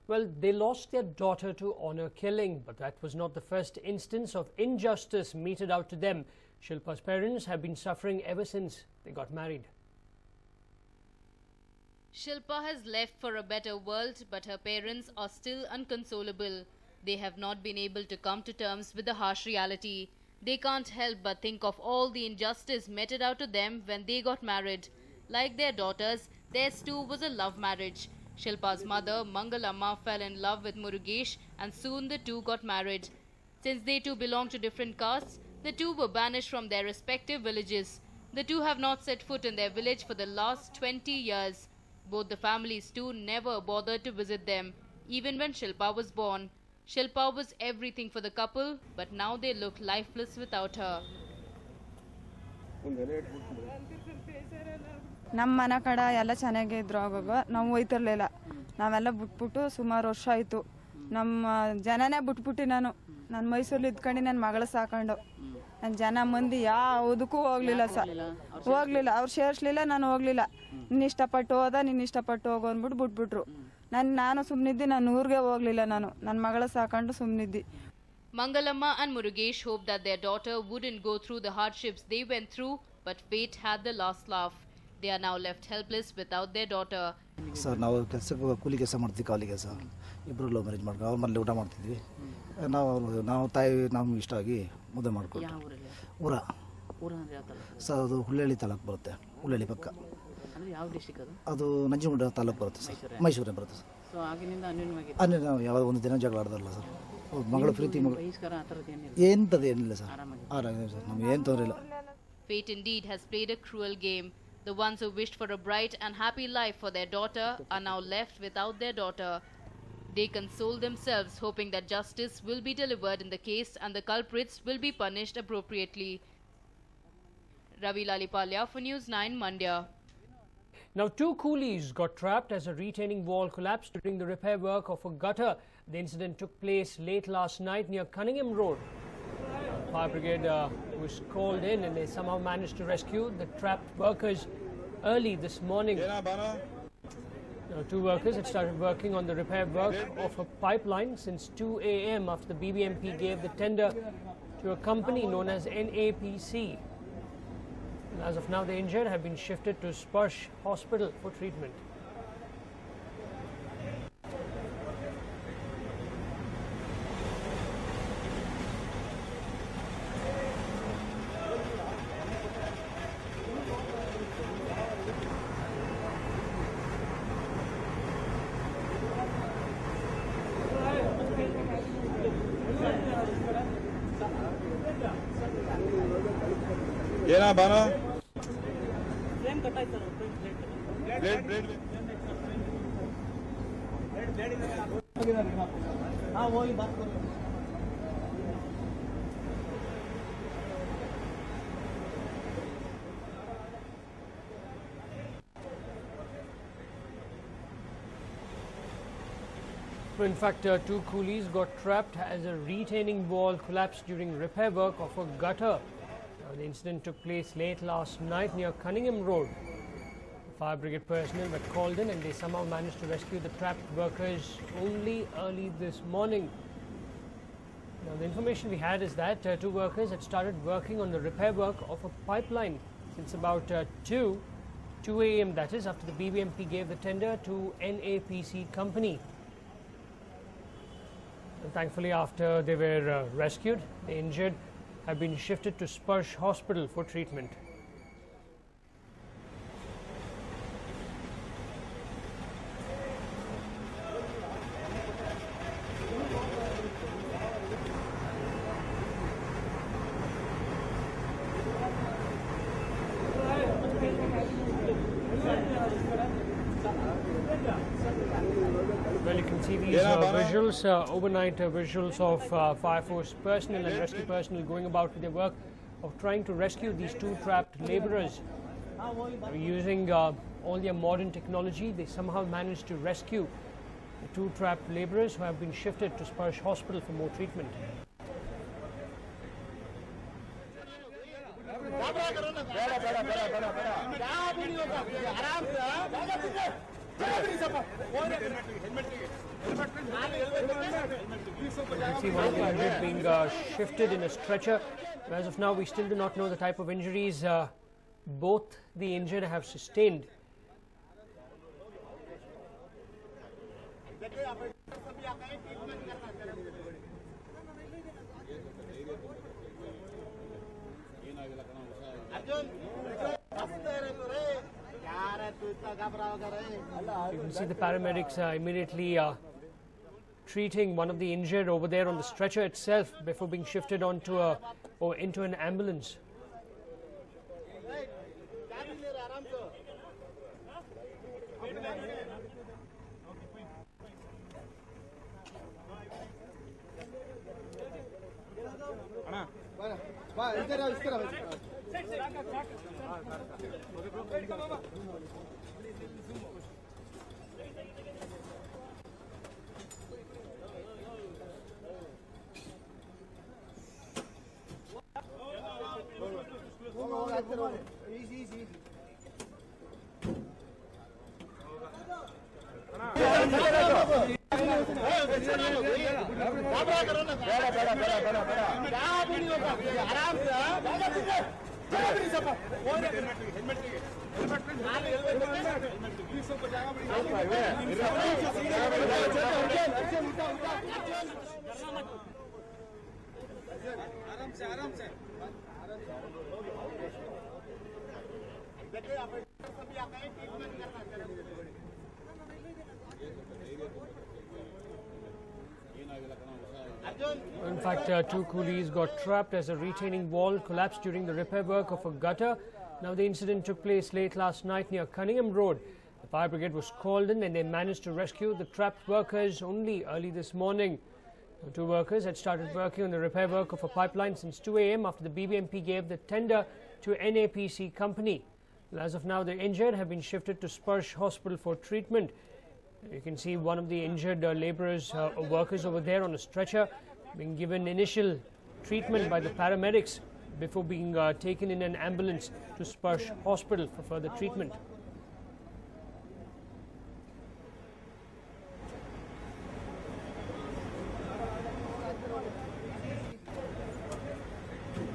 Well, they lost their daughter to honor killing, but that was not the first instance of injustice meted out to them. Shilpa's parents have been suffering ever since they got married. Shilpa has left for a better world, but her parents are still unconsolable. They have not been able to come to terms with the harsh reality. They can't help but think of all the injustice meted out to them when they got married. Like their daughters, theirs too was a love marriage. Shilpa's mother, Mangalamma, fell in love with Murugesh and soon the two got married. Since they too belong to different castes, the two were banished from their respective villages. The two have not set foot in their village for the last 20 years. Both the families too never bothered to visit them, even when Shilpa was born. Shilpa was everything for the couple, but now they look lifeless without her. ನಮ್ಮ ಮನೆ ಕಡೆ ಎಲ್ಲ ಚೆನ್ನಾಗೇ ಇದ್ರು ಆವಾಗ ನಾವು ಹೋಯ್ತಿರ್ಲಿಲ್ಲ ನಾವೆಲ್ಲ ಬಿಟ್ಬಿಟ್ಟು ಸುಮಾರು ವರ್ಷ ಆಯಿತು ನಮ್ಮ ಜನನೇ ಬಿಟ್ಬಿಟ್ಟು ನಾನು ಮೈಸೂರಲ್ಲಿ ಇದ್ಕೊಂಡು ನನ್ನ ಮಗಳ ಸಾಕೊಂಡು ನನ್ನ ಜನ ಮಂದಿ ಯಾವುದಕ್ಕೂ ಹೋಗ್ಲಿಲ್ಲ ಹೋಗ್ಲಿಲ್ಲ ಅವ್ರು ಸೇರಿಸ್ಲಿಲ್ಲ ನಾನು ಹೋಗ್ಲಿಲ್ಲ ನಿನ್ನ ಇಷ್ಟಪಟ್ಟು ಹೋದ ನಿನ್ನ ಇಷ್ಟಪಟ್ಟು ಹೋಗೋ ಅಂದ್ಬಿಟ್ಟು ಬಿಟ್ಬಿಟ್ರು ನಾನು ಸುಮ್ಮನಿದ್ದೆ ನಾನು ಊರಿಗೆ ಹೋಗ್ಲಿಲ್ಲ ನಾನು ನನ್ನ ಮಗಳ ಸಾಕೊಂಡು ಸುಮ್ಮನಿದ್ದೆ. Mangalamma and Murugesh hoped that their daughter wouldn't go through the hardships they went through, but fate had the last laugh. They are now left helpless without their daughter. Sir ನಾವು ಕೆಲಸಕ್ಕೆ ಕೂಲಿ ಕೆಲಸ ಮಾಡ್ತೀವಿ ಕಾಲಿ ಕೆಲಸ ಇಬ್ಬರು ಲವ್ ಮ್ಯಾರೇಜ್ ಮಾಡ್ಕೊಂಡು ಅವ್ರ ಮನೇಲಿ ಊಟ ಮಾಡ್ತಿದ್ವಿ ನಾವು ತಾಯಿ ನಮ್ಗೆ ಇಷ್ಟ ಆಗಿ ಮದುವೆ ಮಾಡ್ಕೊಂಡು ಊರ ಸರ್ ಅದು ಹುಳ್ಳಳ್ಳಿ ತಾಲೂಕು ಬರುತ್ತೆ ಹುಳ್ಳಳ್ಳಿ ಪಕ್ಕ ಅದು ನಂಜನಗೂಡು ತಾಲೂಕು ಬರುತ್ತೆ ಸರ್ ಮೈಸೂರೇ ಬರುತ್ತೆ ಸರ್ ಅನ್ನೇ ನಾವು ಯಾವ ಒಂದು ದಿನ ಜಗಳ ಆಡೋದಲ್ಲ ಸರ್ ಮಗಳು ಪ್ರೀತಿ ಮಗಳು ಏನಿಲ್ಲ ಸರ್ ಆರಾಗಿದೆ ಸರ್ ನಮ್ಗೆ ಏನು ತೊಂದರೆ ಇಲ್ಲ. Fate indeed has played a cruel game. The ones who wished for a bright and happy life for their daughter are now left without their daughter. They console themselves hoping that justice will be delivered in the case and the culprits will be punished appropriately. Ravi Lalipalya for News 9 Mandya. Now, two coolies got trapped as a retaining wall collapsed during the repair work of a gutter. The incident took place late last night near Cunningham Road. Fire brigade was called in and they somehow managed to rescue the trapped workers early this morning. Now, two workers had started working on the repair work of a pipeline since 2 a.m. after the BBMP gave the tender to a company known as NAPC. And as of now, the injured have been shifted to Sparsh Hospital for treatment. ಏನ ಬಾನ In fact, two coolies got trapped as a retaining wall collapsed during repair work of a gutter. The incident took place late last night near Cunningham Road. The fire brigade personnel were called in and they somehow managed to rescue the trapped workers only early this morning. Now, the information we had is that two workers had started working on the repair work of a pipeline since about 2 a.m. that is, after the BBMP gave the tender to NAPC company. And thankfully, after they were rescued, the injured have been shifted to Sparsh Hospital for treatment. Well, you can see these visuals, overnight visuals of Fire Force personnel and rescue personnel going about with their work of trying to rescue these two trapped labourers. Using all their modern technology, they somehow managed to rescue the two trapped labourers who have been shifted to Sparsh Hospital for more treatment. can see one of the injured being shifted in a stretcher. As of now, we still do not know the type of injuries both the injured have sustained. You can see the paramedics immediately treating one of the injured over there on the stretcher itself before being shifted onto or into an ambulance. In fact, two coolies got trapped as a retaining wall collapsed during the repair work of a gutter. Now, the incident took place late last night near Cunningham Road. The fire brigade was called in and they managed to rescue the trapped workers only early this morning. The two workers had started working on the repair work of a pipeline since 2 a.m. after the BBMP gave the tender to NAPC company. Well, as of now, the injured have been shifted to Sparsh Hospital for treatment. You can see one of the injured laborers, workers over there on a stretcher, being given initial treatment by the paramedics before being taken in an ambulance to Sparsh Hospital for further treatment.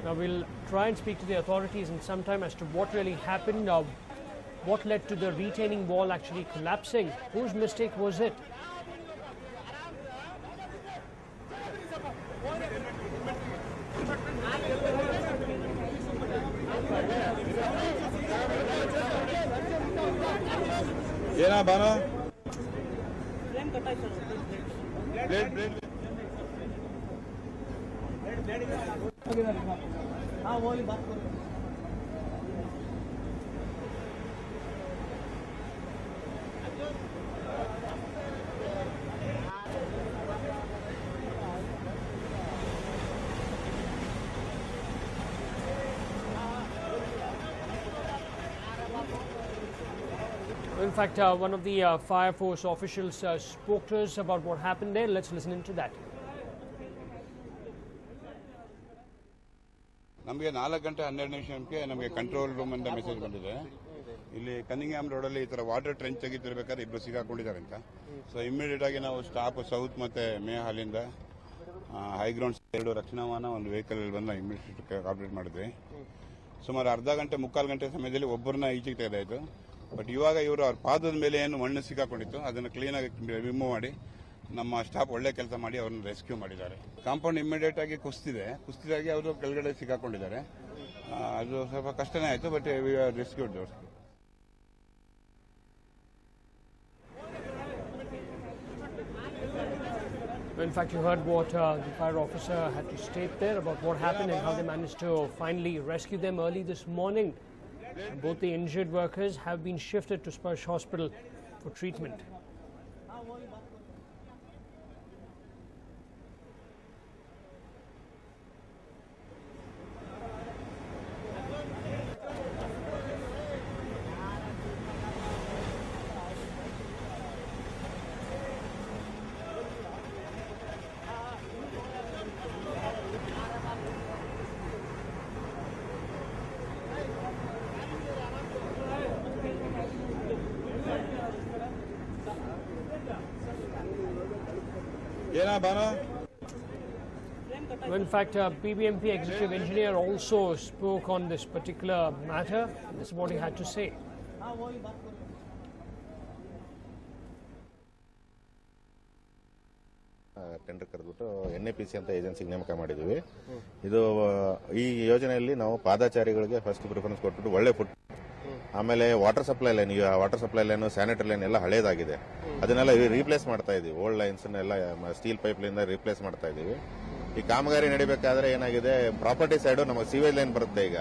Now we'll try and speak to the authorities in some time as to what really happened, what led to the retaining wall actually collapsing, whose mistake was it? ಏನ Banu blade In fact, one of the Fire Force officials spoke to us about what happened there. Let's listen into that. ನಮಗೆ 4:12 ನಮಗೆ control room ಇಂದ message ಬಂದಿದೆ. ಇಲ್ಲಿ Cunningham ರೋಡಲ್ಲಿ ಈ ತರ water trench ತೆಗಿತಿರ್ಬೇಕಾದ್ರೆ ಇಬ್ಬರು ಸಿಗಾಕೊಂಡಿದ್ದಾರೆ ಅಂತ. ಸೊ ಇಮಿಡಿಯೇಟ್ ಆಗಿ ನಾವು ಸ್ಟಾಫ್ ಸೌತ್ ಮತ್ತೆ ಮೇ ಹಾಲಿಂದ ಹೈಗ್ರೌಂಡ್ಸ್ 2 ರಕ್ಷಣಾ ವಾಹನ ಒಂದು ವೆಹಿಕಲ್ ಬಂದು ಇಮಿಡಿಯೇಟ್ ಕಾಪರೇಟ್ ಮಾಡಿದ್ವಿ. ಸುಮಾರು ಅರ್ಧ ಗಂಟೆ ಮುಕ್ಕಾಲು ಗಂಟೆ ಸಮಯದಲ್ಲಿ ಒಬ್ಬರನ್ನ ಈಚೆಗೆ ತೆಗೆದಾಯಿತು. ಬಟ್ ಇವಾಗ ಇವರು ಅವ್ರ ಪಾದದ ಮೇಲೆ ಏನು ಮಣ್ಣು ಸಿಕ್ಕಾಕೊಂಡಿತ್ತು ಅದನ್ನು ಕ್ಲೀನಾಗಿ ರಿಮೂವ್ ಮಾಡಿ ನಮ್ಮ ಸ್ಟಾಫ್ ಒಳ್ಳೆ ಕೆಲಸ ಮಾಡಿ ಅವ್ರನ್ನ ರೆಸ್ಕ್ಯೂ ಮಾಡಿದ್ದಾರೆ. ಕಾಂಪೌಂಡ್ ಇಮಿಡಿಯೇಟ್ ಆಗಿ ಕುಸಿದಾಗಿ ಅವರು ಕೆಳಗಡೆ ಸಿಕ್ಕಾಕೊಂಡಿದ್ದಾರೆ. ಅದು ಸ್ವಲ್ಪ ಕಷ್ಟನೇ ಆಯಿತು, but we are rescued. In fact, you heard what the fire officer had to state there about what happened and how they managed to finally rescue them early this morning. Both the injured workers have been shifted to Sparsh Hospital for treatment. ಏನ Banu In fact, BBMP executive engineer also spoke on this particular matter. This is what he had to say. Tender ಕರೆದ್ಬಿಟ್ಟು NAPC ಅಂತ ಏಜೆನ್ಸಿಗೆ ನೇಮಕ ಮಾಡಿದ್ವಿ. ಇದು ಈ ಯೋಜನೆಯಲ್ಲಿ ನಾವು ಪಾದಾಚಾರಿಗಳಿಗೆ ಫಸ್ಟ್ ಪ್ರಿಫರೆನ್ಸ್ ಕೊಟ್ಬಿಟ್ಟು ಒಳ್ಳೆ ಫುಡ್, ಆಮೇಲೆ ವಾಟರ್ ಸಪ್ಲೈ ಲೈನ್, ಈಗ water supply line, sanitary line ಎಲ್ಲ ಹಳೇದಾಗಿದೆ, ಅದನ್ನೆಲ್ಲ ರೀಪ್ಲೇಸ್ ಮಾಡ್ತಾ ಇದೀವಿ. ಓಲ್ಡ್ ಲೈನ್ಸ್ ಎಲ್ಲ ಸ್ಟೀಲ್ ಪೈಪ್ ಲೈನ್ ರೀಪ್ಲೇಸ್ ಮಾಡ್ತಾ ಇದೀವಿ. ಈ ಕಾಮಗಾರಿ ನಡಿಬೇಕಾದ್ರೆ ಏನಾಗಿದೆ, ಪ್ರಾಪರ್ಟಿ ಸೈಡ್ ನಮಗೆ ಸೀವೇಜ್ ಲೈನ್ ಬರುತ್ತೆ. ಈಗ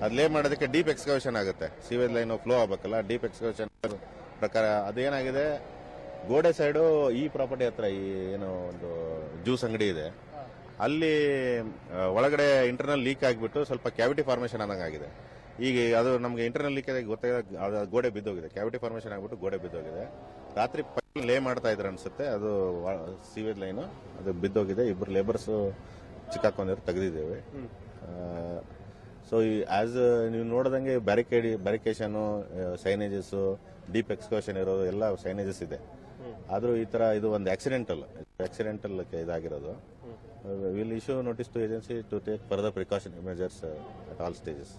ಅದ್ಲೇ ಮಾಡೋದಕ್ಕೆ ಡೀಪ್ ಎಕ್ಸ್ಕವೇಷನ್ ಆಗುತ್ತೆ. ಸೀವೇಜ್ ಲೈನ್ ಫ್ಲೋ ಆಗಬೇಕಲ್ಲ, ಡೀಪ್ ಎಕ್ಸ್ಕವೇಷನ್ ಪ್ರಕಾರ ಅದೇನಾಗಿದೆ, ಗೋಡೆ ಸೈಡು ಈ ಪ್ರಾಪರ್ಟಿ ಹತ್ರ ಈ ಏನು ಒಂದು ಜ್ಯೂಸ್ ಅಂಗಡಿ ಇದೆ, ಅಲ್ಲಿ ಒಳಗಡೆ ಇಂಟರ್ನಲ್ ಲೀಕ್ ಆಗಿಬಿಟ್ಟು ಸ್ವಲ್ಪ ಕ್ಯಾವಿಟಿ ಫಾರ್ಮೇಷನ್ ಆದಂಗಾಗಿದೆ. ಈಗ ಅದು ನಮಗೆ ಇಂಟರ್ನಲ್ ಲೀಕ್ ಗೊತ್ತಾಗ ಗೋಡೆ ಬಿದ್ದೋಗಿದೆ, ಕ್ಯಾವಿಟಿ ಫಾರ್ಮೇಷನ್ ಆಗ್ಬಿಟ್ಟು ಗೋಡೆ ಬಿದ್ದೋಗಿದೆ. ರಾತ್ರಿ ಪೈಪ್ ಲೇ ಮಾಡ್ತಾ ಇದ್ರೆ ಅನ್ಸುತ್ತೆ, ಅದು ಸೀವೇಜ್ ಲೈನು ಅದು ಬಿದ್ದೋಗಿದೆ. ಇಬ್ಬರು ಲೇಬರ್ಸ್ ಚಿಕ್ಕಾಕೊಂಡಿರೋ ತೆಗೆದಿದ್ದೇವೆ. ಸೊ ಆಸ್ ನೀವು ನೋಡಿದಂಗೆ ಬ್ಯಾರಿಕೇಷನ್, ಸೈನೇಜಸ್, ಡೀಪ್ ಎಕ್ಸ್ಕವೇಷನ್ ಇರೋದು ಎಲ್ಲ ಸೈನೇಜಸ್ ಇದೆ. ಆದ್ರೂ ಈ ತರ ಇದು ಒಂದು ಆಕ್ಸಿಡೆಂಟಲ್ ಇದಾಗಿರೋದು. Will issue notice to agency to take further precaution measures at all stages.